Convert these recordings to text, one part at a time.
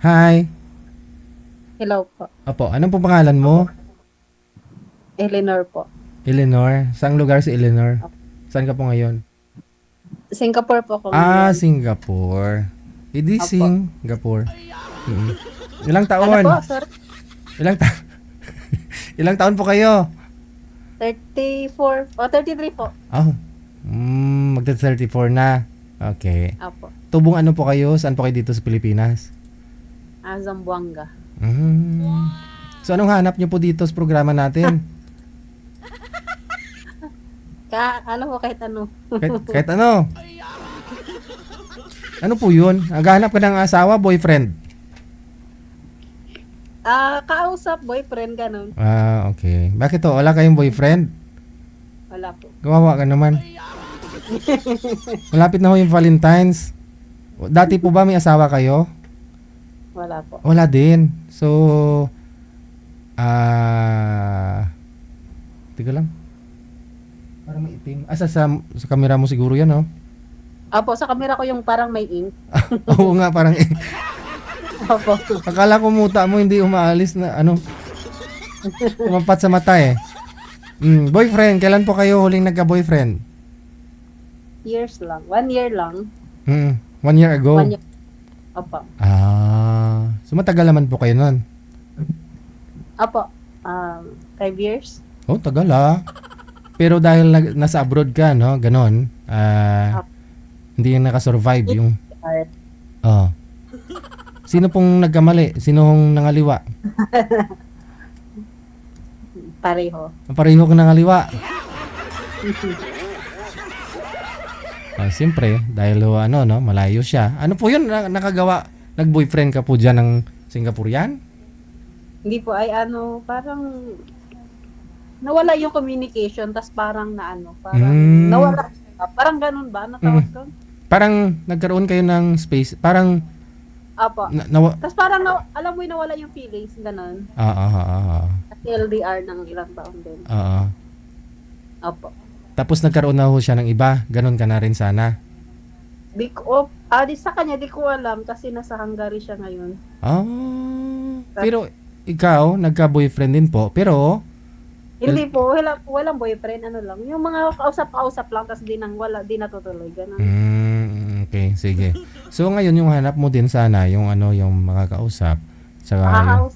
Hi. Hello po. Opo, anong po pangalan mo? Eleanor po. Eleanor. Saang lugar si Eleanor? Saan ka po ngayon? Singapore po ako Ah, ngayon. Singapore. Hindi Opo. Singapore. Mm. Ilang Ano po, taon? sir? Ilang ta Ilang taon po kayo? 34, 33 po. Oh. Magta-34 na. Okay. Opo. Tubong ano po kayo? Saan po kayo dito sa Pilipinas? Zamboanga. Mm. So anong hanap niyo po dito sa programa natin? Ano po, kahit ano. Kahit ano. Ano po yun? Naghahanap ka ng asawa, boyfriend? Kausap, boyfriend, ganun. Ah, okay. Bakit to? Wala kayong boyfriend? Wala po. Kawawa ka naman. Malapit na ho yung Valentine's. Dati po ba may asawa kayo? Wala po. Wala din. So, tiga lang. Parang may itim. Sa camera mo siguro yan, oh. Opo, sa camera ko yung parang may ink. Oo nga, parang Opo. akala ko muta mo hindi umaalis na ano. Kumampat sa mata eh. Boyfriend, kailan po kayo huling nagka-boyfriend? Years lang. 1 year lang. 1 year ago. 1 year. Opo. So matagal naman po kayo nun. Opo. 5 years. Oh, tagal ah. Pero dahil nasa abroad ka, no? Ganon. Hindi yung nakasurvive yung... Art. Oh. Sino pong nagkamali? Sinong nangaliwa? Pareho. Pareho kang nangaliwa. Siyempre, dahil ano, no? Malayo siya. Ano po yun? Nakagawa? Nag-boyfriend ka po dyan ng Singaporean? Hindi po ay parang nawala yung communication, tas parang parang nawala siya. Parang ganun ba? Ano tawag doon? Parang nagkaroon kayo ng space. Parang... Apo. Tas parang alam mo yung nawala yung feelings, ganun. Kasi LDR ng ilang taon din. Apo. Tapos nagkaroon na ho siya ng iba. Ganon ka na rin sana. Sa kanya, di ko alam kasi nasa Hungary siya ngayon. Pero ikaw, nagka-boyfriend din po. Pero... Hindi po, walang boyfriend, ano lang. Yung mga kausap-kausap lang, tas di natutuloy, ganun. Okay, sige. So ngayon yung hanap mo din sana, yung yung makakausap. Saka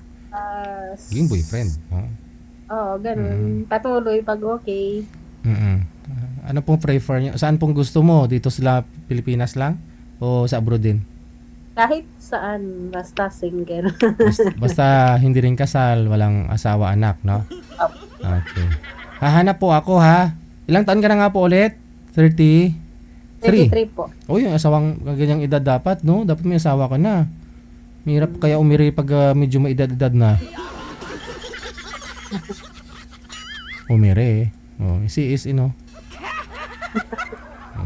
yung boyfriend. Oo, ganun. Patuloy pag okay. Ano pong prefer nyo? Saan pong gusto mo? Dito sa Pilipinas lang? O sa abroad din? Kahit saan, basta single. Basta hindi rin kasal, walang asawa, anak, no? Okay. Hahanap po ako, ha? Ilang taon ka na nga po ulit? 33 po. Yung asawang ganyang edad dapat, no? Dapat may asawa ka na. Mahirap kaya umiri pag medyo may edad-edad na. Umiri eh. Si is,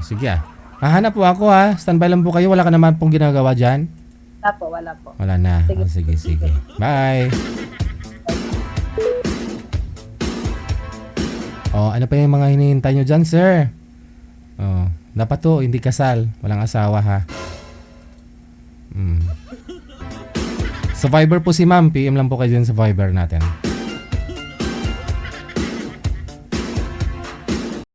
sige ah. Hahanap po ako ha. Standby lang po kayo. Wala ka naman pong ginagawa dyan? Wala po. Wala na. Sige. Bye. Ano pa yung mga hinihintay nyo dyan, sir? Dapat to, hindi kasal. Walang asawa, ha? Sa Viber po si ma'am. PM lang po kayo dyan sa Viber natin.